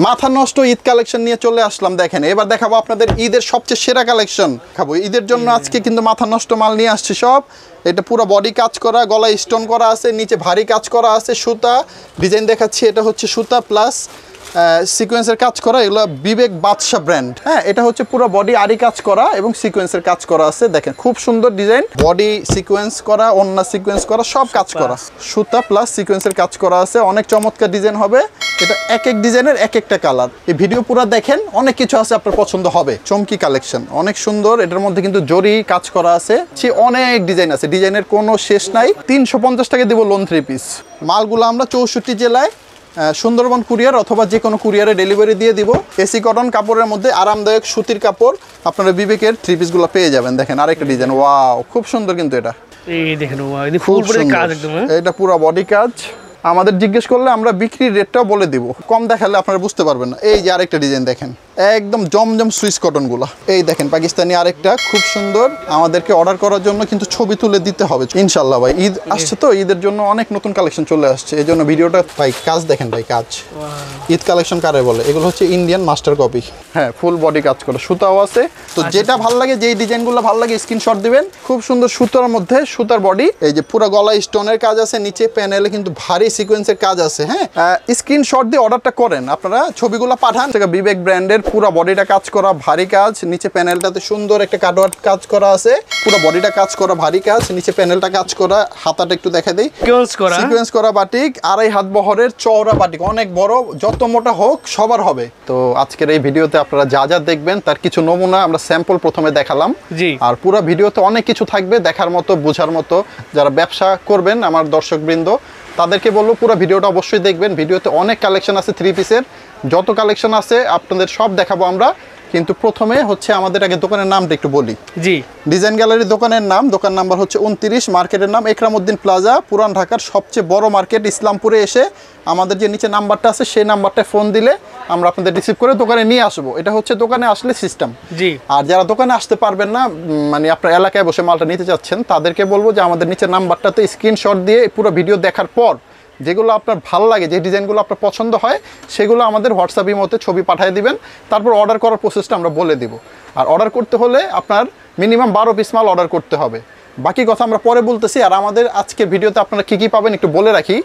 মাথা নষ্ট ঈদ কালেকশন নিয়ে চলে আসলাম। দেখেন এবার দেখাবো আপনাদের ঈদের সবচেয়ে সেরা কালেকশন খাবো ঈদের জন্য। আজকে কিন্তু মাথা নষ্ট মাল নিয়ে আসছি সব। এটা পুরো বডি কাজ করা, গলায় স্টোন করা আছে, নিচে ভারী কাজ করা আছে, সুতা ডিজাইন দেখাচ্ছি। এটা হচ্ছে সুতা প্লাস সিকোয়েন্সের কাজ করা, এগুলো বিবেক বাদশা ব্র্যান্ড। হ্যাঁ, এটা হচ্ছে পুরো বডি আরি কাজ করা এবং সিকোয়েন্সের কাজ করা আছে। দেখেন খুব সুন্দর ডিজাইন, বডি সিকোয়েন্স করা, ওন্না সিকোয়েন্স করা, সব কাজ করা, সুতা প্লাস সিকোয়েন্সের কাজ করা আছে। অনেক চমৎকার ডিজাইন হবে এটা, এক এক ডিজাইনের এক একটা কালার। এই ভিডিও পুরো দেখেন, অনেক কিছু আছে আপনার পছন্দ হবে। চমকি কালেকশন অনেক সুন্দর, এটার মধ্যে কিন্তু জরি কাজ করা আছে, অনেক ডিজাইন আছে, ডিজাইনের কোনো শেষ নাই। 350 টাকা দিব লোন 3 পিস। মালগুলো আমরা 64 জেলায় সুন্দরবন কুরিয়ার অথবা যে কোনো কুরিয়ারে ডেলিভারি দিয়ে দিব। এসি কটন কাপড়ের মধ্যে আরামদায়ক সুতির কাপড় আপনারা বিবেকের 3 পিসগুলো পেয়ে যাবেন। দেখেন আরেকটা ডিজাইন, ওয়াও খুব সুন্দর কিন্তু এটা। এই দেখেন ওয়াও, এটা ফুল বডি কাজ একদম। এটা পুরো বডি কাজ। আমাদের জিজ্ঞেস করলে আমরা বিক্রির রেটটাও বলে দিব, কম দেখালে আপনারা বুঝতে পারবেন না। এই যে আরেকটা ডিজাইন দেখেন, একদম জমজম সুইস কটনগুলো। এই দেখেন পাকিস্তানি আরেকটা খুব সুন্দর। আমাদেরকে অর্ডার করার জন্য কিন্তু ছবি তুলে দিতে হবে ইনশাল্লাহ ভাই। ঈদ আসছে তো, ঈদের জন্য অনেক নতুন কালেকশন চলে আসছে, এই জন্য ভিডিওটা ভাই কাজ দেখেন ভাই, কাজ ঈদ কালেকশন কারে বলে, এগুলো হচ্ছে ইন্ডিয়ান মাস্টার কপি। হ্যাঁ, ফুল বডি কাজ করা, সুতাও আছে। তো যেটা ভালো লাগে, যেই ডিজাইনগুলো ভালো লাগে স্ক্রিনশট দিবেন। খুব সুন্দর সুতার মধ্যে সুতার বডি, এই যে পুরো গলায় স্টোনের কাজ আছে, নিচে প্যানেলে কিন্তু ভারী সিকোয়েন্সের কাজ আছে। হ্যাঁ, স্ক্রিনশট দিয়ে অর্ডারটা করেন, আপনারা ছবিগুলো পাঠান। বিবেক ব্র্যান্ডের পুরো বডিটা কাজ করা, ভারী কাজ, নিচে প্যানেলটাতে সুন্দর একটা কাটওয়ার্ক কাজ করা আছে, পুরো বডিটা কাজ করা, ভারী কাজ, নিচে প্যানেলটা কাজ করা, হাতাটা একটু দেখা দেই, সিকোয়েন্স করা বাটিক, 2.5 হাত বহরের চওড়া বাটিক, অনেক বড়, যত মোটা হোক সবার হবে। তো আজকের এই ভিডিওতে আপনারা যা যা দেখবেন তার কিছু নমুনা আমরা স্যাম্পল প্রথমে দেখালাম। আর পুরো ভিডিওতে অনেক কিছু থাকবে দেখার মতো, বোঝার মতো। যারা ব্যবসা করবেন আমার দর্শকবৃন্দ, তাদেরকে বলবো পুরো ভিডিওটা অবশ্যই দেখবেন। ভিডিওতে অনেক কালেকশন আছে, 3 পিসের যত কালেকশন আছে আপনাদের সব দেখাবো আমরা। কিন্তু প্রথমে হচ্ছে আমাদের আগে দোকানের নামটা একটু বলি। জি, ডিজাইন গ্যালারি দোকানের নাম, দোকান নাম্বার হচ্ছে 29, মার্কেটের নাম একরামউদ্দিন প্লাজা, পুরান ঢাকার সবচেয়ে বড় মার্কেট ইসলামপুরে। এসে আমাদের যে নিচে নাম্বারটা আছে সেই নাম্বারটায় ফোন দিলে আমরা আপনাদের রিসিভ করে দোকানে নিয়ে আসবো। এটা হচ্ছে দোকানে আসলে সিস্টেম। জি, আর যারা দোকানে আসতে পারবেন না, মানে আপনার এলাকায় বসে মালটা নিতে চাচ্ছেন, তাদেরকে বলবো যে আমাদের নিচে নাম্বারটাতে স্ক্রিনশট দিয়ে পুরো ভিডিও দেখার পর যেগুলো আপনার ভালো লাগে, যে ডিজাইনগুলো আপনার পছন্দ হয়, সেগুলো আমাদের হোয়াটসঅ্যাপের মধ্যে ছবি পাঠিয়ে দিবেন। তারপর অর্ডার করার প্রসেসটা আমরা বলে দিব। আর অর্ডার করতে হলে আপনার মিনিমাম 12 পিস মাল অর্ডার করতে হবে। বাকি কথা আমরা পরে বলতেছি। আর আমাদের আজকে ভিডিওতে আপনারা কী কী পাবেন একটু বলে রাখি।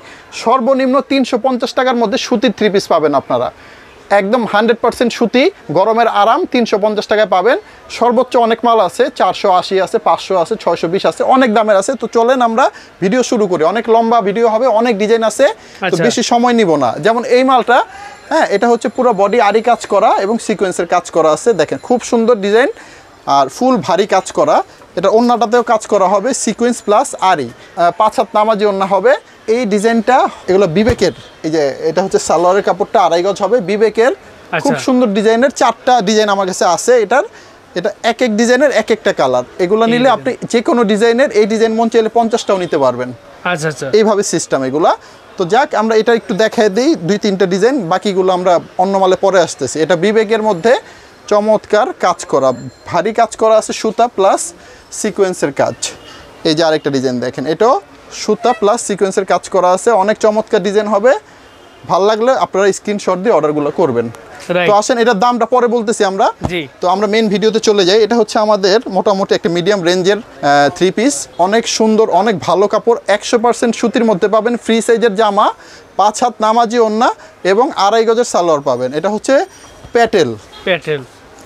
সর্বনিম্ন 350 টাকার মধ্যে সুতির 3 পিস পাবেন আপনারা, একদম 100% সুতি, গরমের আরাম, 350 টাকায় পাবেন। সর্বোচ্চ অনেক মাল আছে, 480 আছে, 500 আছে, 620 আছে, অনেক দামের আছে। তো চলেন আমরা ভিডিও শুরু করি। অনেক লম্বা ভিডিও হবে, অনেক ডিজাইন আছে, তো বেশি সময় নিব না। যেমন এই মালটা, হ্যাঁ, এটা হচ্ছে পুরো বডি আরি কাজ করা এবং সিকোয়েন্সের কাজ করা আছে। দেখেন খুব সুন্দর ডিজাইন আর ফুল ভারী কাজ করা। এটা ওন্নাটাতেও কাজ করা হবে, সিকোয়েন্স প্লাস আরি, 5 হাত নামাজি ওন্না হবে। এই ডিজাইনটা এগুলো বিবেকের, এই যে এটা হচ্ছে সালোয়ারের কাপড়টা 2.5 গজ হবে, বিবেকের খুব সুন্দর ডিজাইনের 4টা ডিজাইন আমার কাছে আছে। এটা এক এক ডিজাইনের এক একটা কালার। এগুলো নিলে আপনি যে কোনো ডিজাইনের, এই ডিজাইন মন চাইলে 50টাও নিতে পারবেন। আচ্ছা আচ্ছা, এইভাবে সিস্টেম এগুলা। তো যাক, আমরা এটা একটু দেখাই দিই 2-3টা ডিজাইন, বাকিগুলো আমরা অন্য মালে পরে আসতেছি। এটা বিবেকের মধ্যে চমৎকার কাজ করা, ভারী কাজ করা আছে, সুতা প্লাস সিকোয়েন্সের কাজ। এই যে আরেকটা ডিজাইন দেখেন, এটাও সুতা প্লাস সিকোয়েন্সের কাজ করা আছে, অনেক চমৎকার ডিজাইন হবে। ভালো লাগলে আপনারা স্ক্রিনশট দিয়ে অর্ডারগুলো করবেন। তো আসেন, এটার দামটা পরে বলতেছি আমরা। তো আমরা মেইন ভিডিওতে চলে যাই। এটা হচ্ছে আমাদের মোটামুটি একটা মিডিয়াম রেঞ্জের 3 পিস, অনেক সুন্দর, অনেক ভালো কাপড়, 100% সুতির মধ্যে পাবেন। ফ্রি সাইজের জামা, 5 হাত নামাজি ওন্না এবং 2.5 গজের সালোয়ার পাবেন। এটা হচ্ছে প্যাটেল।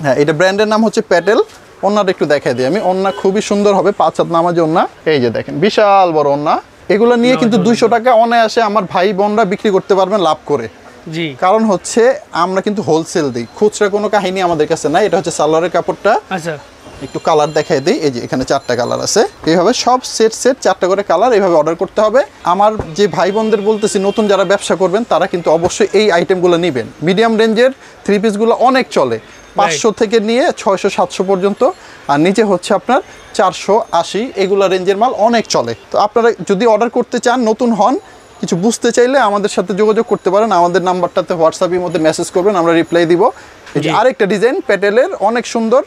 হ্যাঁ, এটা ব্র্যান্ডের নাম হচ্ছে প্যাটেল। ওন্নাটা একটু দেখাই দিই আমি। ওন্না খুবই সুন্দর হবে, 5 হাত নামাজি ওন্না। এই যে দেখেন বিশাল বড় ওন্না। এগুলো নিয়ে কিন্তু 200 টাকা অনায়াসে আমার ভাই বোনরা বিক্রি করতে পারবেন লাভ করে। জি, কারণ হচ্ছে আমরা কিন্তু হোলসেল দিই, খুচরা কোনো কাহিনী আমাদের কাছে নাই। এটা হচ্ছে সালোয়ারের কাপড়টা। আচ্ছা, একটু কালার দেখাই দিই। এই যে এখানে 4টা কালার আছে, এইভাবে সব সেট 4টা করে কালার, এইভাবে অর্ডার করতে হবে। আমার যে ভাই বোনদের বলতেছি, নতুন যারা ব্যবসা করবেন তারা কিন্তু অবশ্যই এই আইটেমগুলো নেবেন। মিডিয়াম রেঞ্জের 3 পিসগুলো অনেক চলে, 500 থেকে নিয়ে 600-700 পর্যন্ত। আর নিচে হচ্ছে আপনার 480, এগুলো রেঞ্জের মাল অনেক চলে। তো আপনারা যদি অর্ডার করতে চান, নতুন হন, কিছু বুঝতে চাইলে আমাদের সাথে যোগাযোগ করতে পারেন। আমাদের নাম্বারটাতে হোয়াটসঅ্যাপের মধ্যে মেসেজ করবেন, আমরা রিপ্লাই দিব। এই যে আরেকটা ডিজাইন প্যাটেলের, অনেক সুন্দর,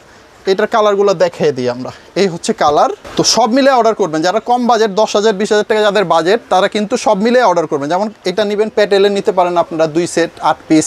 এটার কালারগুলো দেখিয়ে দিই আমরা। এই হচ্ছে কালার। তো সব মিলে অর্ডার করবেন, যারা কম বাজেট 10,000 20,000 টাকা যাদের বাজেট, তারা কিন্তু সব মিলে অর্ডার করবেন। যেমন এটা নেবেন প্যাটেলের নিতে পারেন আপনারা 2 সেট 8 পিস,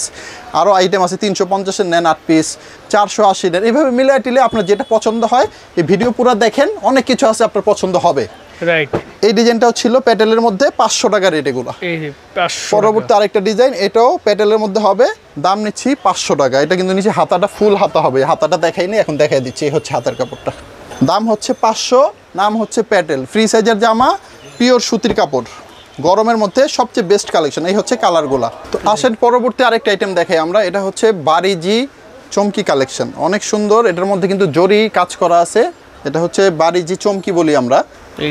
আরও আইটেম আছে 350-এর নেন 8 পিস, 480 নেন, এইভাবে মিলে টিলে আপনার যেটা পছন্দ হয় এই ভিডিও পুরো দেখেন, অনেক কিছু আছে আপনার পছন্দ হবে। রাইট। এই ডিজাইনটাও ছিল প্যাটেলের মধ্যে 500 টাকা রেট এগুলো। এই যে 500। পরবর্তী আরেকটা ডিজাইন, এটাও প্যাটেলের মধ্যে হবে, দাম নিচ্ছি 500 টাকা। এটা কিন্তু নিচে হাতাটা ফুল হাতা হবে, হাতাটা দেখাইনি, এখন দেখাই দিচ্ছি। এই হচ্ছে হাতার কাপড়টা, দাম হচ্ছে 500, নাম হচ্ছে প্যাটেল, ফ্রি সাইজের জামা, পিওর সুতির কাপড়, গরমের মধ্যে সবচেয়ে বেস্ট কালেকশন। এই হচ্ছে কালারগুলা। তো আসেন পরবর্তী আরেকটা আইটেম দেখাই আমরা। এটা হচ্ছে বারিজি চমকি কালেকশন, অনেক সুন্দর। এটার মধ্যে কিন্তু জরি কাজ করা আছে, এটা হচ্ছে বারিজি চমকি বলি আমরা।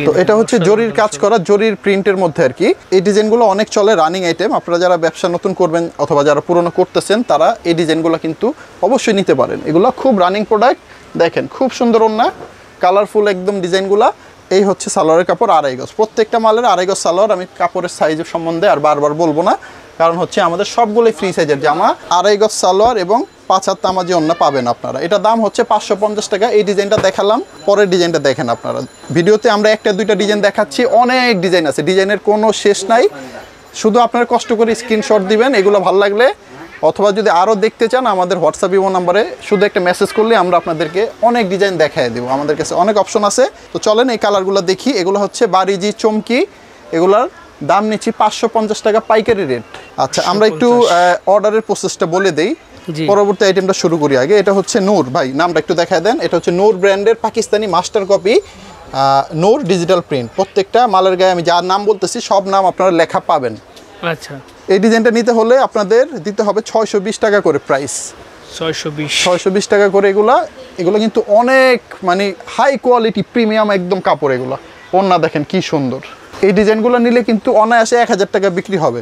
তো এটা হচ্ছে জরির কাজ করা, জরির প্রিন্টের মধ্যে আর কি। এই ডিজাইনগুলো অনেক চলে, রানিং আইটেম। আপনারা যারা ব্যবসা নতুন করবেন অথবা যারা পুরনো করতেছেন, তারা এই ডিজাইনগুলো কিন্তু অবশ্যই নিতে পারেন। এগুলো খুব রানিং প্রোডাক্ট, দেখেন খুব সুন্দর ওন্না, কালারফুল একদম ডিজাইনগুলা। এই হচ্ছে সালোয়ারের কাপড় 2.5 গজ, প্রত্যেকটা মালের 2.5 গজ সালোয়ার। আমি কাপড়ের সাইজের সম্বন্ধে আর বারবার বলবো না, কারণ হচ্ছে আমাদের সবগুলোই ফ্রি সাইজের জামা। 2.5 গজ সালোয়ার এবং 5 হাত তামাজি ওন্না পাবেন আপনারা। এটা দাম হচ্ছে 550 টাকা। এই ডিজাইনটা দেখালাম, পরের ডিজাইনটা দেখেন আপনারা। ভিডিওতে আমরা একটা দুইটা ডিজাইন দেখাচ্ছি, অনেক ডিজাইন আছে, ডিজাইনের কোনো শেষ নাই। শুধু আপনারা কষ্ট করে স্ক্রিনশট দিবেন এগুলো ভালো লাগলে, অথবা যদি আরও দেখতে চান আমাদের হোয়াটসঅ্যাপ ইমো নাম্বারে শুধু একটা মেসেজ করলে আমরা আপনাদেরকে অনেক ডিজাইন দেখাই দেবো। আমাদের কাছে অনেক অপশন আছে। তো চলেন এই কালারগুলো দেখি। এগুলো হচ্ছে বারিজি চমকি, এগুলার দাম নিচ্ছি 550 টাকা পাইকারি রেট। আচ্ছা, আমরা একটু অর্ডারের প্রসেসটা বলে দেই, পরবর্তী আইটেমটা শুরু করি আগে। এটা হচ্ছে নূর, ভাই নামটা একটু দেখায় দেন। এটা হচ্ছে নূর ব্র্যান্ডের পাকিস্তানি মাস্টার কপি, নূর ডিজিটাল প্রিন্ট। প্রত্যেকটা মালের গায়ে আমি যার নাম বলতেছি সব নাম আপনারা লেখা পাবেন। আচ্ছা, এই ডিজাইনটা নিতে হলে আপনাদের দিতে হবে 620 টাকা করে প্রাইস, 620 টাকা করে। এগুলো কিন্তু অনেক মানে হাই কোয়ালিটি প্রিমিয়াম একদম কাপড়। এগুলো ওন্না দেখেন কি সুন্দর। এই ডিজাইনগুলো নিলে কিন্তু অনায়াসে 1000 টাকা বিক্রি হবে।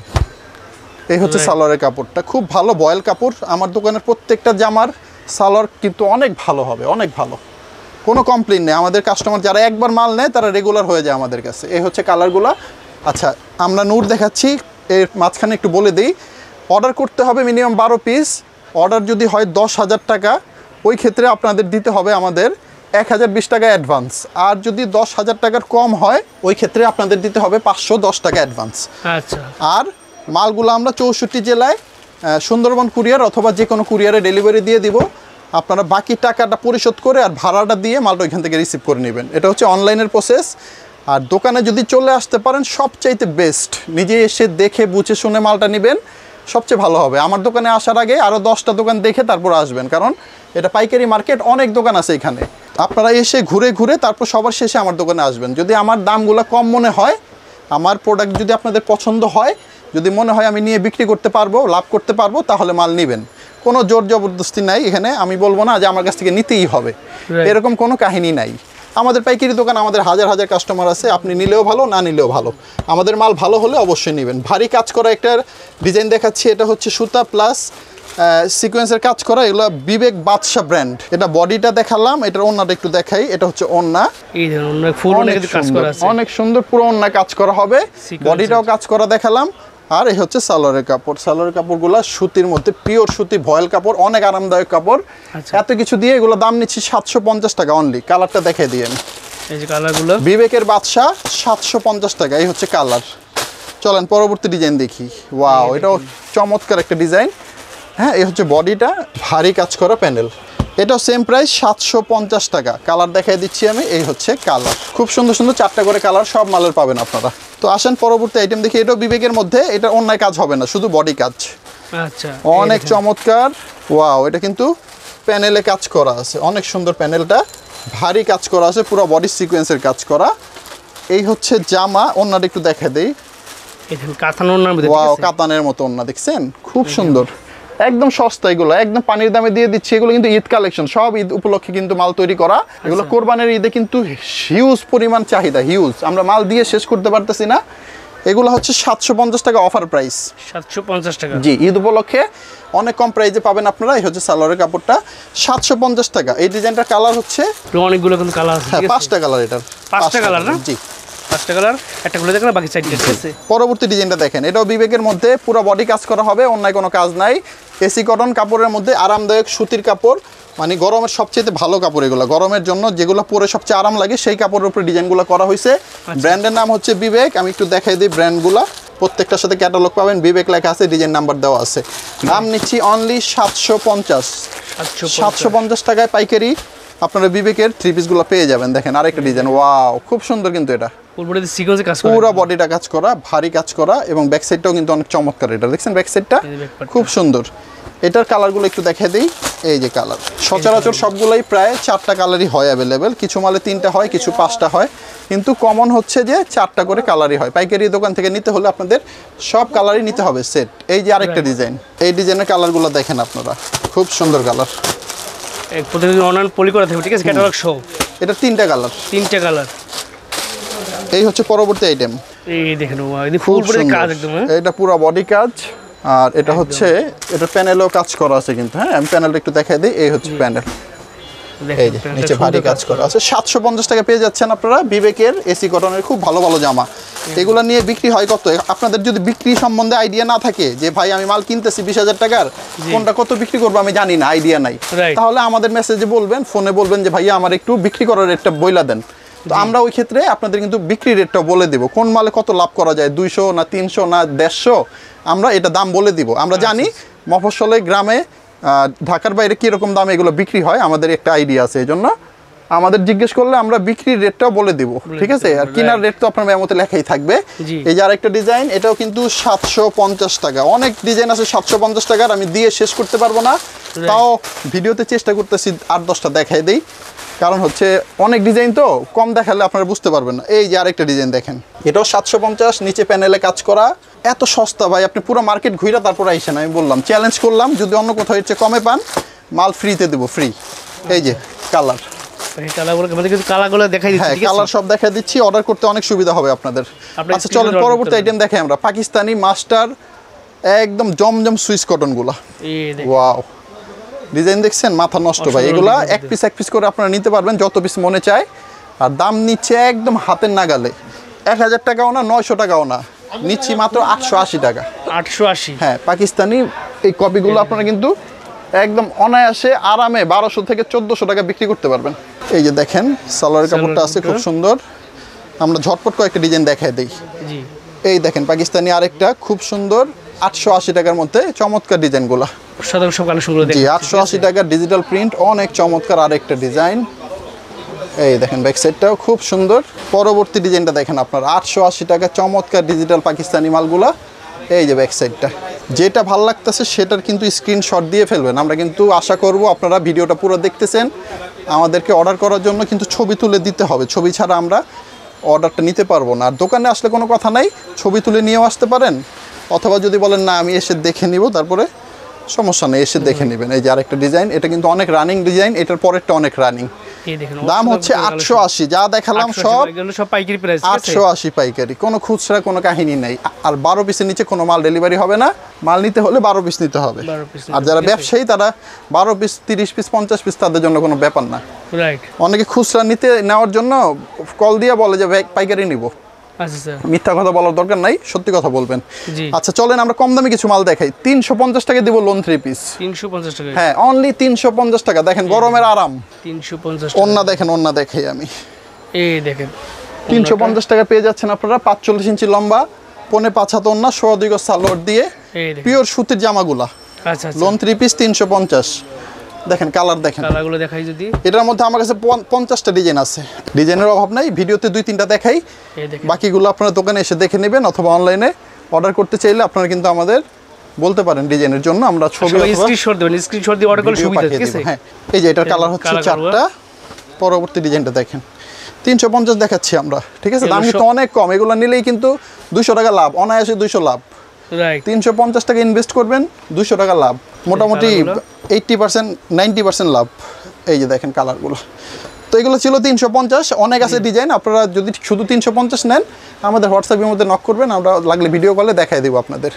এই হচ্ছে সালোয়ারের কাপড়টা, খুব ভালো বয়েল কাপড়। আমার দোকানের প্রত্যেকটা জামার সালোয়ার কিন্তু অনেক ভালো হবে, অনেক ভালো, কোনো কমপ্লেন নেই। আমাদের কাস্টমার যারা একবার মাল নেয় তারা রেগুলার হয়ে যায় আমাদের কাছে। এই হচ্ছে কালারগুলো। আচ্ছা, আমরা নূর দেখাচ্ছি, এর মাঝখানে একটু বলে দিই, অর্ডার করতে হবে মিনিমাম 12 পিস। অর্ডার যদি হয় 10,000 টাকা, ওই ক্ষেত্রে আপনাদের দিতে হবে আমাদের 1020 টাকা অ্যাডভান্স। আর যদি 10,000 টাকার কম হয়, ওই ক্ষেত্রে আপনাদের দিতে হবে 510 টাকা অ্যাডভান্স। আচ্ছা। আর মালগুলো আমরা 64 জেলায় সুন্দরবন কুরিয়ার অথবা যে কোনো কুরিয়ারে ডেলিভারি দিয়ে দিব। আপনারা বাকি টাকাটা পরিশোধ করে আর ভাড়াটা দিয়ে মালটা ওইখান থেকে রিসিভ করে নেবেন। এটা হচ্ছে অনলাইনের প্রসেস। আর দোকানে যদি চলে আসতে পারেন সবচাইতে বেস্ট, নিজে এসে দেখে বুঝে শুনে মালটা নেবেন, সবচেয়ে ভালো হবে। আমার দোকানে আসার আগে আরও 10টা দোকান দেখে তারপর আসবেন, কারণ এটা পাইকারি মার্কেট, অনেক দোকান আছে এখানে। আপনারা এসে ঘুরে ঘুরে তারপর সবার শেষে আমার দোকানে আসবেন। যদি আমার দামগুলো কম মনে হয়, আমার প্রোডাক্ট যদি আপনাদের পছন্দ হয়, যদি মনে হয় আমি নিয়ে বিক্রি করতে পারবো, লাভ করতে পারবো, তাহলে মাল নেবেন। কোনো জোর জবরদস্তি নাই এখানে। আমি বলবো না যে আমার কাছ থেকে নিতেই হবে, এরকম কোনো কাহিনী নাই। আমাদের পাইকারি দোকান, আমাদের হাজার হাজার কাস্টমার আছে, আপনি নিলেও ভালো, না নিলেও ভালো। আমাদের মাল ভালো হলে অবশ্যই নেবেন। ভারী কাজ করা একটা ডিজাইন দেখাচ্ছি, এটা হচ্ছে সুতা প্লাস সিকোয়েন্সের কাজ করা, এগুলো বিবেক বাদশা ব্র্যান্ড। এটা বডিটা দেখালাম, এটার ওন্নাটা একটু দেখাই। এটা হচ্ছে ওন্না, অনেক সুন্দর, পুরো ওন্না কাজ করা হবে, বডিটাও কাজ করা দেখালাম। আর এই হচ্ছে সালোয়ারের কাপড়। সালোয়ারের কাপড়গুলো সুতির মধ্যে, পিওর সুতি ভয়েল কাপড়, অনেক আরামদায়ক কাপড়। এত কিছু দিয়ে এগুলো দাম নিচ্ছি 750 টাকা অনলি। কালারটা দেখে দিয়ে আমি, এই যে কালারগুলো বিবেকের বাদশা 750 টাকা। এই হচ্ছে কালার। চলেন পরবর্তী ডিজাইন দেখি। ওয়াও, এটাও চমৎকার একটা ডিজাইন। হ্যাঁ, এই হচ্ছে বডিটা, ভারী কাজ করা প্যানেল। এটাও সেম প্রাইস 750 টাকা। কালার দেখাই দিচ্ছি আমি। এই হচ্ছে কালার, খুব সুন্দর সুন্দর 4টা করে কালার, সব মালের পাবেন আপনারা। তো আসেন পরবর্তী আইটেম দেখি। এটাও বিবেকের মধ্যে, এটা অন্যায় কাজ হবে না, শুধু বডি কাজ। আচ্ছা, অনেক চমৎকার। ওয়াও, এটা কিন্তু প্যানেলে কাজ করা আছে, অনেক সুন্দর প্যানেলটা, ভারী কাজ করা আছে, পুরো বডি সিকোয়েন্সের কাজ করা। এই হচ্ছে জামা, ওন্নাটা একটু দেখা দেই। ওয়াও, কাতানের মতো ওন্না, দেখছেন খুব সুন্দর, একদম সস্তা। এগুলো একদম পানির দামে দিয়ে দিচ্ছি। এগুলো কিন্তু ঈদ কালেকশন, সব ঈদ উপলক্ষে কিন্তু মাল তৈরি করা। এগুলো কোরবানির ঈদে কিন্তু হিউজ পরিমাণ চাহিদা, হিউজ, আমরা মাল দিয়ে শেষ করতে পারতেছি না। এগুলো হচ্ছে 750 টাকা অফার প্রাইস। 750 টাকা, জি, ঈদ উপলক্ষে অনেক কম প্রাইসে পাবেন আপনারা। এই হচ্ছে সালোয়ারের কাপড়টা, 750 টাকা। এই ডিজাইনটার কালার হচ্ছে অনেকগুলো কিন্তু কালার আছে। হ্যাঁ, 5টা কালার। এটার 5টা কালার না? জি, 5টা কালার, একটা খুলে দেখলাম, বাকি 4টা আছে। পরবর্তী ডিজাইনটা দেখেন। এটাও বিবেকের মধ্যে, পুরো বডি কাজ করা হবে, অন্য কোনো কাজ নাই। এসি কটন কাপড়ের মধ্যে, আরামদায়ক সুতির কাপড়, মানে গরমের সবচেয়ে ভালো কাপড় এগুলো, গরমের জন্য যেগুলো পরে সবচেয়ে আরাম লাগে সেই কাপড়ের উপরে ডিজাইনগুলো করা হয়েছে। ব্র্যান্ডের নাম হচ্ছে বিবেক। আমি একটু দেখাই দিই ব্র্যান্ডগুলো, প্রত্যেকটার সাথে ক্যাটালগ পাবেন, বিবেক লেখা আছে, ডিজাইন নাম্বার দেওয়া আছে। দাম নিচ্ছি অনলি 750 টাকায় পাইকারি আপনারা বিবেকের থ্রি পিসগুলো পেয়ে যাবেন। দেখেন আরেকটা ডিজাইন, ওয়াও খুব সুন্দর, কিন্তু এটা পুরো বডিটা কাজ করা, ভারী কাজ করা, এবং ব্যাক সাইডটাও কিন্তু অনেক চমৎকার। এটা দেখছেন ব্যাক সাইডটা খুব সুন্দর। এটার কালারগুলো একটু দেখিয়ে দিই। এই যে কালার, সচরাচর সবগুলোই প্রায় 4টা কালারই হয় অ্যাভেলেবেল, কিছু মালে 3টা হয়, কিছু 5টা হয়, কিন্তু কমন হচ্ছে যে 4টা করে কালারই হয়। পাইকারি দোকান থেকে নিতে হলে আপনাদের সব কালারই নিতে হবে সেট। এই যে আরেকটা ডিজাইন, এই ডিজাইনের কালারগুলো দেখেন আপনারা, খুব সুন্দর কালার। অনলাইন পলি করা থাকবে, ঠিক আছে, ক্যাটালগ সহ। এটা 3টা কালার, 3টা কালার। এই হচ্ছে পরবর্তী আইটেম। এই দেখেন ফুল বডি কাজ একদম, এটা পুরো বডি কাজ, আর এটা হচ্ছে এটা প্যানেলও কাজ করা আছে কিন্তু। হ্যাঁ, আমি প্যানেলটা একটু দেখাই দিই। এই হচ্ছে প্যানেল, এই যে নিচে ভারী কাজ করা আছে। 750 টাকা পেয়ে যাচ্ছেন আপনারা বিবেকের এসি কটনের খুব ভালো ভালো জামা। এগুলো নিয়ে বিক্রি হয় কত? আপনাদের যদি বিক্রি সম্বন্ধে আইডিয়া না থাকে যে ভাই আমি মাল কিনতেছি 20,000 টাকার, কোনটা কত বিক্রি করবো আমি জানি না, আইডিয়া নাই, তাহলে আমাদের মেসেজে বলবেন, ফোনে বলবেন যে ভাইয়া আমার একটু বিক্রি করার রেটটা বইলা দেন। তো আমরা ওই ক্ষেত্রে আপনাদের কিন্তু বিক্রি রেটটা বলে দিব, কোন মালে কত লাভ করা যায়, 200 না 300 না 150, আমরা এটা দাম বলে দিব। আমরা জানি মফস্বলে গ্রামে ঢাকার বাইরে কীরকম দামে এগুলো বিক্রি হয়, আমাদের একটা আইডিয়া আছে। এই জন্য আমাদের জিজ্ঞেস করলে আমরা বিক্রির রেটটাও বলে দিব, ঠিক আছে? আর কেনার রেট তো আপনার মেমোতে লেখাই থাকবে। এই যে আরেকটা ডিজাইন, এটাও কিন্তু 750 টাকা। অনেক ডিজাইন আছে 750 টাকার, আমি দিয়ে শেষ করতে পারবো না, তাও ভিডিওতে চেষ্টা করতেছি 8-10টা দেখাই দিই, কারণ হচ্ছে অনেক ডিজাইন তো কম দেখালে আপনারা বুঝতে পারবেন না। এই যে আরেকটা ডিজাইন দেখেন, এটাও 750, নিচে প্যানেলে কাজ করা। এত সস্তা ভাই, আপনি পুরো মার্কেট ঘুরে তারপর আইসেন। আমি বললাম, চ্যালেঞ্জ করলাম, যদি অন্য কোথাও এর চেয়ে কমে পান মাল ফ্রিতে দেবো, ফ্রি। এই যে কালার, কালার সব দেখা দিচ্ছি, অর্ডার করতে অনেক সুবিধা হবে আপনাদের। আচ্ছা চলেন পরবর্তী আইটেম দেখাই আমরা। পাকিস্তানি মাস্টার একদম জমজম সুইস কটনগুলা, ওয়াও ডিজাইন দেখছেন, মাথা নষ্ট ভাই। এগুলা এক পিস করে আপনারা নিতে পারবেন যত পিস মনে চায়। আর দাম নিচ্ছে একদম হাতের নাগালে, 1000 টাকাও না, 900 টাকাও না, নিচ্ছি মাত্র 880 টাকা। 880, হ্যাঁ, পাকিস্তানি এই কপিগুলো আপনারা কিন্তু একদম অনায়াসে আরামে 1200 থেকে 1400 টাকা বিক্রি করতে পারবেন। এই যে দেখেন সালোয়ারের কাপড়টা আছে খুব সুন্দর। আমরা ঝটপট কয়েকটা ডিজাইন দেখাই দিই। এই দেখেন পাকিস্তানি আরেকটা খুব সুন্দর 880 টাকার মধ্যে চমৎকার ডিজাইনগুলো। 880 টাকার ডিজিটাল প্রিন্ট, অনেক চমৎকার আরেকটা ডিজাইন। এই দেখেন ব্যাক সাইডটাও খুব সুন্দর। পরবর্তী ডিজাইনটা দেখেন আপনার 880 টাকা চমৎকার ডিজিটাল পাকিস্তানি মালগুলা। এই যে ব্যাক সাইডটা, যেটা ভালো লাগতেছে সেটার কিন্তু স্ক্রিনশট দিয়ে ফেলবেন। আমরা কিন্তু আশা করব আপনারা ভিডিওটা পুরো দেখতেছেন, আমাদেরকে অর্ডার করার জন্য কিন্তু ছবি তুলে দিতে হবে, ছবি ছাড়া আমরা অর্ডারটা নিতে পারবো না। আর দোকানে আসলে কোনো কথা নাই, ছবি তুলে নিয়েও আসতে পারেন, অথবা যদি বলেন না আমি এসে দেখে নিব, তারপরে সমস্যা নেই, এসে দেখে নেবেন। এই যে আরেকটা ডিজাইন, এটা কিন্তু অনেক রানিং ডিজাইন, এটার পরেরটা অনেক রানিং। দাম হচ্ছে 880, যা দেখালাম সব পাইকারি প্রাইস, 880 পাইকারি, কোনো খুচরা কোনো কাহিনী নাই। আর 12 পিসের নিচে কোনো মাল ডেলিভারি হবে না, মাল নিতে হলে 12 পিস নিতে হবে। আর যারা ব্যবসায়ী তারা 12 পিস 30 পিস 50 পিস তাদের জন্য কোনো ব্যাপার না। অনেকে খুচরা নেওয়ার জন্য কল দিয়ে বলে যে পাইকারি নিব, মিথ্যা কথা বলার দরকার নাই, সত্যি কথা বলবেন। আচ্ছা চলেন আমরা কম দামি কিছু মাল দেখাই। 350 টাকা দিব লোন 3 পিস, 350 টাকা। হ্যাঁ অনলি 350 টাকা। দেখেন গরমের আরাম, 350। ওন্না দেখেন, ওন্না দেখাই আমি। এই দেখেন 350 টাকা পেয়ে যাচ্ছেন আপনারা। 45 ইঞ্চি লম্বা, 5.5 হাত ওন্না, 2.5 গজ সালোয়ার দিয়ে পিওর সুতির জামাগুলা। আচ্ছা লোন 3 পিস 350। দেখেন কালার দেখেন, কালারগুলো দেখাই যদি। এটার মধ্যে আমার কাছে 50টা ডিজাইন আছে, ডিজাইনের অভাব নাই। ভিডিওতে 2-3টা দেখাই, বাকিগুলো আপনারা দোকানে এসে দেখে নেবেন, অথবা অনলাইনে অর্ডার করতে চাইলে আপনারা কিন্তু আমাদের বলতে পারেন ডিজাইনের জন্য, আমরা ছবি স্ক্রিনশট দেবেন, স্ক্রিনশট দিয়ে অর্ডার করলে সুবিধা, ঠিক আছে? হ্যাঁ এই যে এটার কালার হচ্ছে 4টা। পরবর্তী ডিজাইনটা দেখেন, 350 দেখাচ্ছি আমরা, ঠিক আছে? দাম কিন্তু অনেক কম, এগুলো নিলেই কিন্তু 200 টাকা লাভ, অনায়াসে 200 লাভ। 350 টাকা ইনভেস্ট করবেন, 200 টাকা লাভ, মোটামুটি 80% 90% লাভ। এই যে দেখেন কালারগুলো। তো এগুলো ছিল 350, অনেক আছে ডিজাইন। আপনারা যদি শুধু 350 নেন আমাদের হোয়াটসঅ্যাপের মধ্যে নক করবেন, আমরা লাগলে ভিডিও কলে দেখাই দেবো আপনাদের।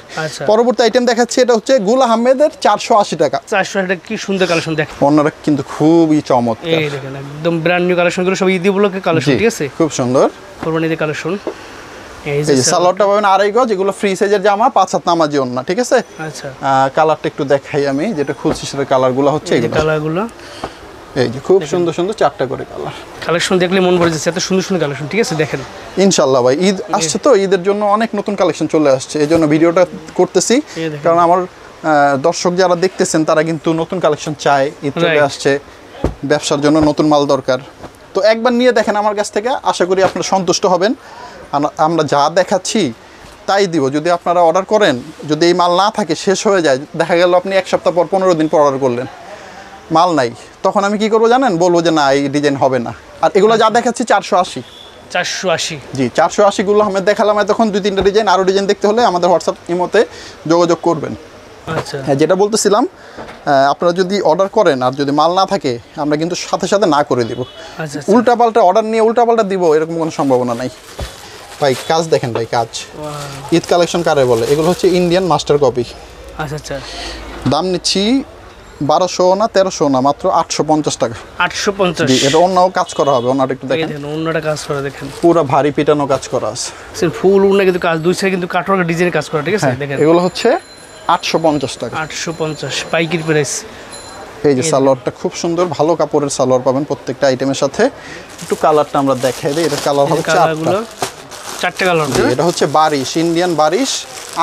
পরবর্তী আইটেম দেখাচ্ছি, এটা হচ্ছে গুল আহমেদের 480 টাকা। 480 টাকা, কি সুন্দর কালেকশন দেখেন, ওনারা কিন্তু খুবই চমৎকার। এই দেখেন একদম ব্র্যান্ড নিউ কালেকশনগুলো, সব ঈদ উপলক্ষে কালেকশন, ঠিক আছে? খুব সুন্দর কোরবানির কালেকশন। এই যে সালোয়ারটা পাবেন আড়াই গজ, এগুলো ফ্রি সাইজের জামা, 5 হাত নামাজি ওন্না, ঠিক আছে। আচ্ছা, কালারটা একটু দেখাই আমি, যেটা খুলছি সেটা কালারগুলো হচ্ছে এই এগুলো। কালারগুলো এই যে খুব সুন্দর সুন্দর 4টা করে কালার। কালেকশন দেখলে মন ভরে যাচ্ছে, এত সুন্দর সুন্দর কালেকশন, ঠিক আছে। দেখেন ইনশাআল্লাহ ভাই, ঈদ আসছে তো, ঈদের জন্য অনেক নতুন কালেকশন চলে আসছে, এই জন্য ভিডিওটা করতেছি। কারণ আমার দর্শক যারা দেখতেছেন তারা কিন্তু নতুন কালেকশন চায়, ঈদ চলে আসছে, ব্যবসার জন্য নতুন মাল দরকার। তো একবার নিয়ে দেখেন আমার কাছ থেকে, আশা করি আপনারা সন্তুষ্ট হবেন। আমরা যা দেখাচ্ছি তাই দিব। যদি আপনারা অর্ডার করেন, যদি এই মাল না থাকে, শেষ হয়ে যায়, দেখা গেল আপনি 1 সপ্তাহ পর 15 দিন পর অর্ডার করলেন, মাল নাই, তখন আমি কি করবো জানেন? বলবো যে না, এই ডিজাইন হবে না। আর এগুলো যা দেখাচ্ছি 480 জি 480 গুলো আমি দেখালাম তখন 2-3টা ডিজাইন। আরও ডিজাইন দেখতে হলে আমাদের হোয়াটসঅ্যাপ ইমোতে যোগাযোগ করবেন। আচ্ছা, হ্যাঁ, যেটা বলতেছিলাম, আপনারা যদি অর্ডার করেন আর যদি মাল না থাকে, আমরা কিন্তু সাথে সাথে না করে দিব। আচ্ছা, উল্টাপাল্টা অর্ডার নিয়ে উল্টাপাল্টা দিব এরকম কোনো সম্ভাবনা নাই ভাই। কাজ দেখেন ভাই, কাজ ঈদ কালেকশন কারে বলে? এগুলো হচ্ছে ইন্ডিয়ান মাস্টার কপি। আচ্ছা আচ্ছা, দাম নিচ্ছি 1200 না 1300 না, মাত্র 850 টাকা। 850। জি, এটা অন্যও কাজ করা হবে, অন্যটা একটু দেখেন, অন্যটা কাজ করা দেখেন, পুরো ভারী পিটানো কাজ করা আছে, ফুল ওন্না কিন্তু কাজ, দুই সাইডে কিন্তু কাটওয়ার্ক ডিজাইন কাজ করা, ঠিক আছে। দেখেন এগুলো হচ্ছে 850 টাকা, 850 পাইকারি প্রাইস। এই যে সালোয়ারটা খুব সুন্দর, ভালো কাপড়ের সালোয়ার পাবেন প্রত্যেকটা আইটেমের সাথে। একটু কালারটা আমরা দেখাই দিই, এটা কালার হবে 4টা কালার। এটা হচ্ছে বারিশ, ইন্ডিয়ান বারিশ,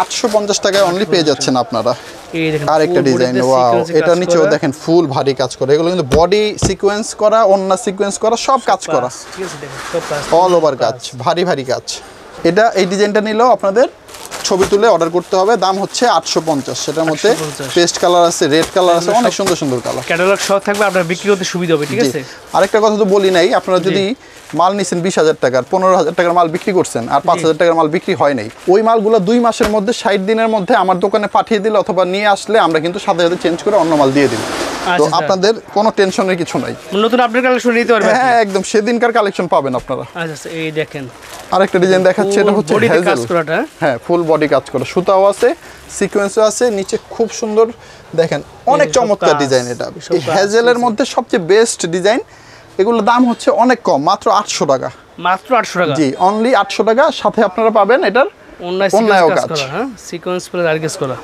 850 টাকায় অনলি পেয়ে যাচ্ছেন আপনারা। এই দেখেন আরেকটা ডিজাইন, ওয়াও, এটা নিচেও দেখেন ফুল ভারী কাজ করে। এগুলো কিন্তু বডি সিকোয়েন্স করা, ওন্না সিকোয়েন্স করা, সব কাজ করা, ঠিক আছে। দেখেন সব কাজ, অল ওভার কাজ, ভারী ভারী কাজ। এটা এই ডিজাইনটা নিলেও আপনাদের ছবি তুলে অর্ডার করতে হবে। দাম হচ্ছে 850। সেটার মধ্যে পেস্ট কালার আছে, রেড কালার আছে, অনেক সুন্দর সুন্দর কালার। ক্যাটালগ সহ থাকবে, আপনার বিক্রি করতে সুবিধা হবে, ঠিক আছে। আরেকটা কথা তো বলি নাই, আপনারা যদি মাল নিছেন 20,000 টাকার, 15,000 টাকার মাল বিক্রি করছেন আর 5,000 টাকার মাল বিক্রি হয় নাই, ওই মালগুলো 2 মাসের মধ্যে 60 দিনের মধ্যে আমার দোকানে পাঠিয়ে দিলে অথবা নিয়ে আসলে আমরা কিন্তু সাথে সাথে চেঞ্জ করে অন্য মাল দিয়ে দিই। তো আপনাদের কোনো টেনশনের কিছু নাই, নতুন আপডেট কালেকশন নিতে পারবেন। হ্যাঁ, একদম সেদিনকার কালেকশন পাবেন আপনারা। আচ্ছা, এই দেখেন আরেকটা ডিজাইন দেখাচ্ছে, এটা হচ্ছে হেজেল, হ্যাঁ, ফুল বডি কাজ করা, সুতাও আছে, সিকোয়েন্সও আছে, নিচে খুব সুন্দর দেখেন, অনেক চমৎকার ডিজাইন। এটা এই হেজেলের মধ্যে সবচেয়ে বেস্ট ডিজাইন। এগুলোর দাম হচ্ছে অনেক কম, মাত্র 800 টাকা। মাত্র 800 টাকা? জি, অনলি 800 টাকা। সাথে আপনারা পাবেন এটার অন্যায় কাজ করা, হ্যাঁ, সিকোয়েন্স প্লাস আর কাজ করা।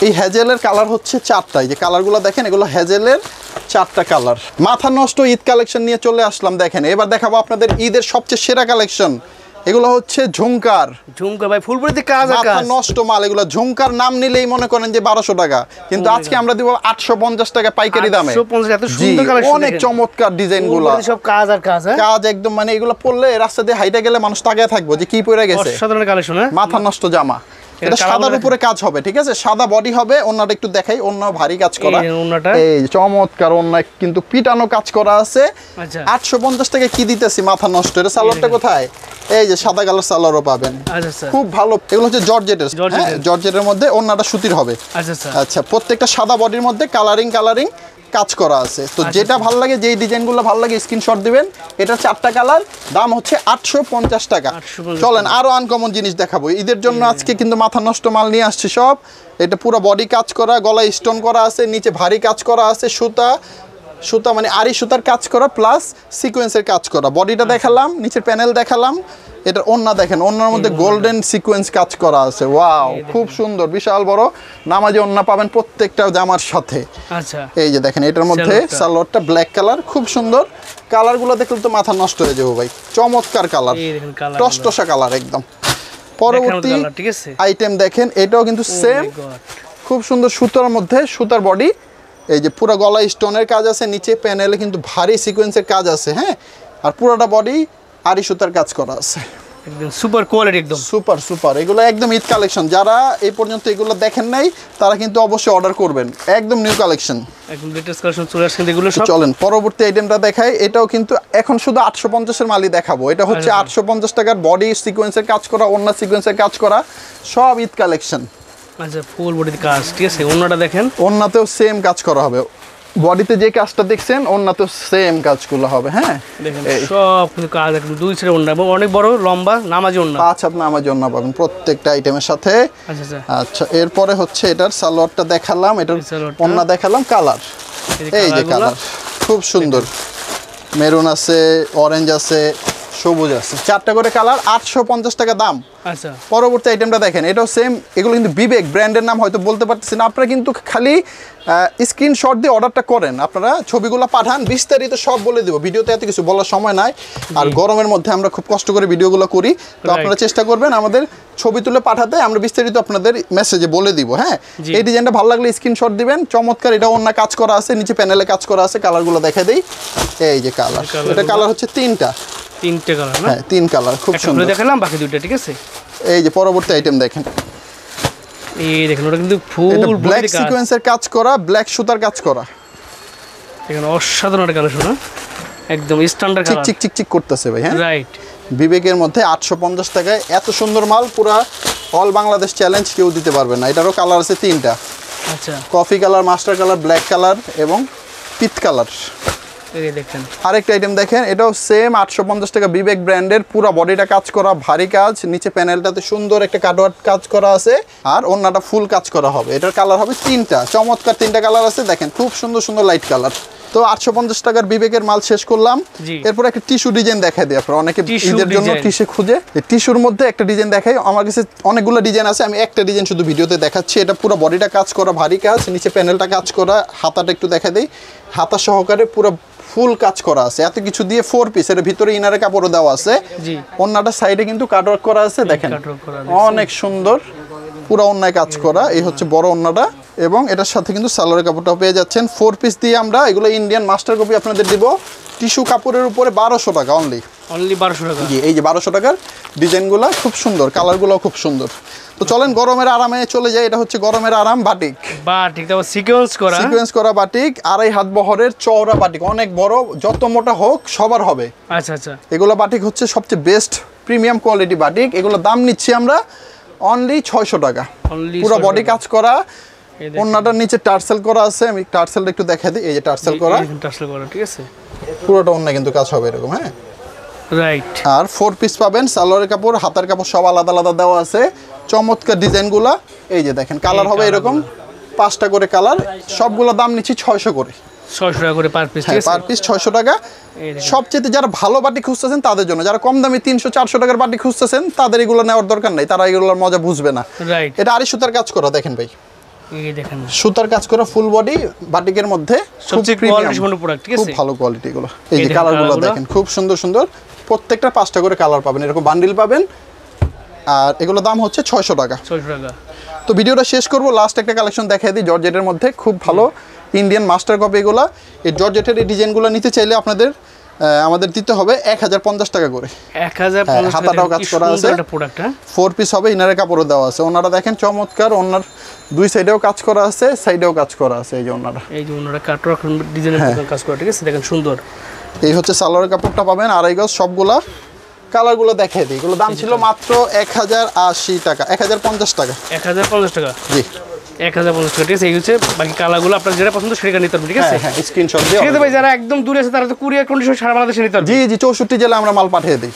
এই হেজেলের কালার হচ্ছে 4টা, এই যে কালারগুলো দেখেন, এগুলো হেজেলের 4টা কালার। মাথা নষ্ট ঈদ কালেকশন নিয়ে চলে আসলাম। দেখেন, এবার দেখাবো আপনাদের ঈদের সবচেয়ে সেরা কালেকশন। এগুলো হচ্ছে ঝুমকার ভাই, ফুলপুরিতে কাজ, মাথা নষ্ট মাল। এগুলো ঝুমকার নাম নিলেই মনে করেন যে 1200 টাকা, কিন্তু আজকে আমরা দিব 850 টাকা পাইকারি দামে। 850, এত সুন্দর কালেকশন, অনেক চমৎকার ডিজাইনগুলো, সব কাজ আর কাজ, হ্যাঁ, কাজ একদম, মানে এগুলো পরলে রাস্তা দিয়ে হাইটা গেলে মানুষ তাকিয়ে থাকবে যে কি পরে গেছে। সাধারণ কালেকশন, হ্যাঁ, মাথা নষ্ট জামা। এটা সাদার উপরে কাজ হবে, ঠিক আছে, সাদা বডি হবে। ওন্নাটা একটু দেখাই, ওন্না ভারী কাজ করা, এই চমৎকার ওন্না, কিন্তু পিটানো কাজ করা আছে। 850 টাকা কি দিতেছি, মাথা নষ্ট। এটা সালোয়ারটা কোথায়? এই যে সাদা কালার সালোয়ারও পাবেন, খুব ভালো। এগুলো হচ্ছে জর্জেটের, হ্যাঁ, জর্জেটের মধ্যে ওন্নাটা সুতির হবে। আচ্ছা, প্রত্যেকটা সাদা বডির মধ্যে কালারিং কাজ করা আছে। তো যেটা ভালো লাগে, যেই ডিজাইনগুলো ভালো লাগে স্ক্রিনশট দিবেন। এটা 4টা কালার, দাম হচ্ছে 850 টাকা। চলেন আরো আনকমন জিনিস দেখাবো ঈদের জন্য। আজকে কিন্তু মাথা নষ্ট মাল নিয়ে আসছি সব। এটা পুরো বডি কাজ করা, গলায় স্টোন করা আছে, নিচে ভারী কাজ করা আছে, সুতা মানে আরি সুতার কাজ করা প্লাস সিকোয়েন্সের কাজ করা। বডিটা দেখালাম, নিচের প্যানেল দেখালাম। এটা ওন্না দেখেন, ওন্নার মধ্যে গোল্ডেন সিকোয়েন্স কাজ করা আছে। ওয়াও, খুব সুন্দর, বিশাল বড় নামাজি ওন্না পাবেন প্রত্যেকটা জামার সাথে। আচ্ছা, এই যে দেখেন, এটার মধ্যে সালোয়ারটা ব্ল্যাক কালার, খুব সুন্দর। কালারগুলো দেখলে তো মাথা নষ্ট হয়ে যাবে ভাই, চমৎকার কালার, টসটসা কালার একদম। পরবর্তী আইটেম দেখেন, এটাও কিন্তু সেম, খুব সুন্দর সুতার মধ্যে, সুতার বডি, এই যে পুরো গলায় স্টোনের কাজ আছে, নিচে প্যানেলে কিন্তু ভারী সিকোয়েন্সের কাজ আছে, হ্যাঁ, আর পুরোটা বডি আরি সুতার কাজ করা আছে। একদম সুপার কোয়ালিটি, একদম সুপার। এগুলো একদম ঈদ কালেকশন। যারা এই পর্যন্ত এগুলো দেখেন নাই তারা কিন্তু অবশ্যই অর্ডার করবেন, একদম নিউ কালেকশন, একদম লেটেস্ট কালেকশন চলে আসছে এগুলো সব। চলেন পরবর্তী আইটেমটা দেখাই। এটাও কিন্তু এখন শুধু 850 এর মালই দেখাবো। এটা হচ্ছে 850 টাকার বডি সিকোয়েন্সের কাজ করা, ওন্না সিকোয়েন্সের কাজ করা, সব ঈদ কালেকশন। আচ্ছা, ফুল বডিতে কাজ, ঠিক আছে। ওন্নাটা দেখেন, ওন্নাতেও সেম কাজ করা হবে। বডিতে যে কাজটা দেখছেন ওন্নাতেও সেম কাজগুলো হবে, হ্যাঁ, দেখেন সব কিছু কাজ, একদম দুই সাইডে ওন্না, অনেক বড় লম্বা নামাজি ওন্না, 5 হাত নামাজি ওন্না পাবেন প্রত্যেকটা আইটেমের সাথে। আচ্ছা, এরপরে হচ্ছে এটার সালোয়ারটা দেখালাম, এটার ওন্না দেখালাম, কালার, এই যে কালার খুব সুন্দর, মেরুন আছে, অরেঞ্জ আছে, সবুজ আছে, 4টা করে কালার, 850 টাকা দাম। আচ্ছা, পরবর্তী আইটেমটা দেখেন, এটাও সেম, এগুলো কিন্তু বিবেক ব্র্যান্ডের নাম হয়তো বলতে পারতেছি না, আপনারা কিন্তু খালি স্ক্রিনশট দিয়ে অর্ডারটা করেন, আপনারা ছবিগুলো পাঠান, বিস্তারিত সব বলে দেবো, ভিডিওতে এত কিছু বলার সময় নাই, আর গরমের মধ্যে আমরা খুব কষ্ট করে ভিডিওগুলো করি, তো আপনারা চেষ্টা করবেন আমাদের ছবি তুলে পাঠাতে, আমরা বিস্তারিত আপনাদের মেসেজে বলে দিব। হ্যাঁ, এই ডিজাইনটা ভালো লাগলে স্ক্রিনশট দিবেন, চমৎকার, এটা অন্য কাজ করা আছে, নিচে প্যানেলে কাজ করা আছে, কালারগুলো দেখা দেই, এই যে কালার, এটা কালার হচ্ছে 3টা কালার না? হ্যাঁ, 3 কালার, খুব সুন্দর দেখালাম, বাকি 2টা ঠিক আছে। এই যে পরবর্তী আইটেম দেখেন, এই দেখেন ওটা কিন্তু ফুল ব্ল্যাক সিকোয়েন্সের কাজ করা, ব্ল্যাক সুতার কাজ করা, এখানে অসাধারণ একটা কালেকশন, একদম স্ট্যান্ডার্ড কালার, চিক চিক চিক করতেছে ভাই। হ্যাঁ, রাইট, বিবেকের মধ্যে 850 টাকায় এত সুন্দর মাল, পুরা অল বাংলাদেশ চ্যালেঞ্জ, কেউ দিতে পারবে না। এটারও কালার আছে 3টা, আচ্ছা, coffee colour, master colour, black colour এবং পিত কালার। এই দেখেন আরেকটা আইটেম দেখেন, এটাও সেম 850 টাকা, বিবেক ব্র্যান্ডের, পুরো বডিটা কাজ করা, ভারী কাজ, নিচে প্যানেলটাতে সুন্দর একটা কাটওয়ার্ক কাজ করা আছে, আর ওন্নাটা ফুল কাজ করা হবে। এটার কালার হবে 3টা, চমৎকার 3টা কালার আছে, দেখেন খুব সুন্দর সুন্দর লাইট কালার। তো 850 টাকার বিবেকের মাল শেষ করলাম। এরপর একটা টিস্যু ডিজাইন দেখাই দিই, আপনারা অনেকে ঈদের জন্য টিস্যু খুঁজে, এই টিস্যুর মধ্যে একটা ডিজাইন দেখাই, আমার কাছে অনেকগুলো ডিজাইন আছে, আমি একটা ডিজাইন শুধু ভিডিওতে দেখাচ্ছি। এটা পুরো বডিটা কাজ করা, ভারী কাজ, নিচে প্যানেলটা কাজ করা, হাতাটা একটু দেখা দেই, হাতা সহকারে পুরো ফুল কাজ করা আছে, এত কিছু দিয়ে 4 পিস, এর ভিতরে ইনারে কাপড়ও দেওয়া আছে, ওন্নাটা সাইডে কিন্তু কাটওয়ার্ক করা আছে, দেখেন অনেক সুন্দর, পুরো ওন্নায় কাজ করা। এই হচ্ছে বড় ওন্নাটা, এবং এটার সাথে কিন্তু সালোয়ারের কাপড়টাও পেয়ে যাচ্ছেন। 4 পিস দিয়ে আমরা এগুলো ইন্ডিয়ান মাস্টার কপি আপনাদের দিব টিস্যু কাপড়ের উপরে 1200 টাকা অনলি 1200 টাকা। জি, এই যে 1200 টাকার ডিজাইনগুলো খুব সুন্দর, কালারগুলো খুব সুন্দর। তো চলেন গরমের আরামে চলে যাই, এটা হচ্ছে গরমের আরাম বাটিক, তারপর সিকোয়েন্স করা বাটিক, 2.5 হাত বহরের চওড়া বাটিক, অনেক বড়, যত মোটা হোক সবার হবে। আচ্ছা আচ্ছা, এগুলো বাটিক হচ্ছে সবচেয়ে বেস্ট প্রিমিয়াম কোয়ালিটি বাটিক, এগুলো দাম নিচ্ছি আমরা অনলি 600 টাকা, পুরো বডি কাজ করা, ওন্নাটার নিচে টার্সেল করা আছে, আমি টার্সেলটা একটু দেখাই দিই, এই যে টার্সেল করা, ঠিক আছে, পুরোটা ওন্না কিন্তু কাজ হবে এরকম। হ্যাঁ, রাইট, আর 4 পিস পাবেন, সালোয়ারের কাপড়, হাতার কাপড় সব আলাদা আলাদা দেওয়া আছে, চমৎকার ডিজাইনগুলা। এই যে দেখেন কালার হবে এরকম 5টা করে কালার, সবগুলো দাম নিচ্ছি 600 করে, 600 টাকা করে পার পিস, পার পিস 600 টাকা। সবচেয়ে যারা ভালো বাটি খুঁজতেছেন তাদের জন্য, যারা কম দামি 300-400 টাকার বাটি খুঁজতেছেন তাদের এগুলো নেওয়ার দরকার নাই, তারা এগুলোর মজা বুঝবে না। এটা আরি সুতার কাজ করা, দেখেন ভাই, এই দেখেন সুতার কাজ করা ফুল বডি বাটিকের মধ্যে, সবচেয়ে কোয়ালিটিফুল প্রোডাক্ট, ঠিক আছে, খুব ভালো কোয়ালিটি এগুলো। এই যে কালারগুলো দেখেন খুব সুন্দর সুন্দর, প্রত্যেকটা 5টা করে কালার পাবেন, এরকম বান্ডিল পাবেন, আর এগুলো দাম হচ্ছে 600 টাকা। তো ভিডিওটা শেষ করব, লাস্ট একটা কালেকশন দেখাই দিই, জর্জেটের মধ্যে খুব ভালো ইন্ডিয়ান মাস্টার কপি এগুলো। এই জর্জেটের এই ডিজাইনগুলো নিতে চাইলে আপনাদের আমাদের দিতে হবে 1050 টাকা করে, 1050 হাতাটাও কাজ করা আছে, 4 পিস হবে, ইনারে কাপড়ও দেওয়া আছে। ওনারা দেখেন চমৎকার, ওনার 2 সাইডেও কাজ করা আছে, সাইডেও কাজ করা আছে, এই যে ওনারা, এই যে ওনারা কাটওয়ার্ক ডিজাইনের কাজ করা, ঠিক আছে, দেখেন সুন্দর। এই হচ্ছে সালোয়ারের কাপড়টা পাবেন 2.5 গজ, সবগুলা কালারগুলো দেখাই দিই, এগুলো দাম ছিল মাত্র 1080 টাকা, 1050 টাকা, 1050 টাকা, জি 1050 টাকা, ঠিক আছে। এই হচ্ছে বাকি কালারগুলো আপনার যেটা পছন্দ সেটা নিতে পারবেন, ঠিক আছে, হ্যাঁ, স্ক্রিনশট দিয়ে। ঠিক আছে ভাই, যারা একদম দূরে আছে তারা তো কুরিয়ার কন্ডিশন সারা বাংলাদেশে নিতে পারবে। জি জি, 64 জেলায় আমরা মাল পাঠিয়ে দিই।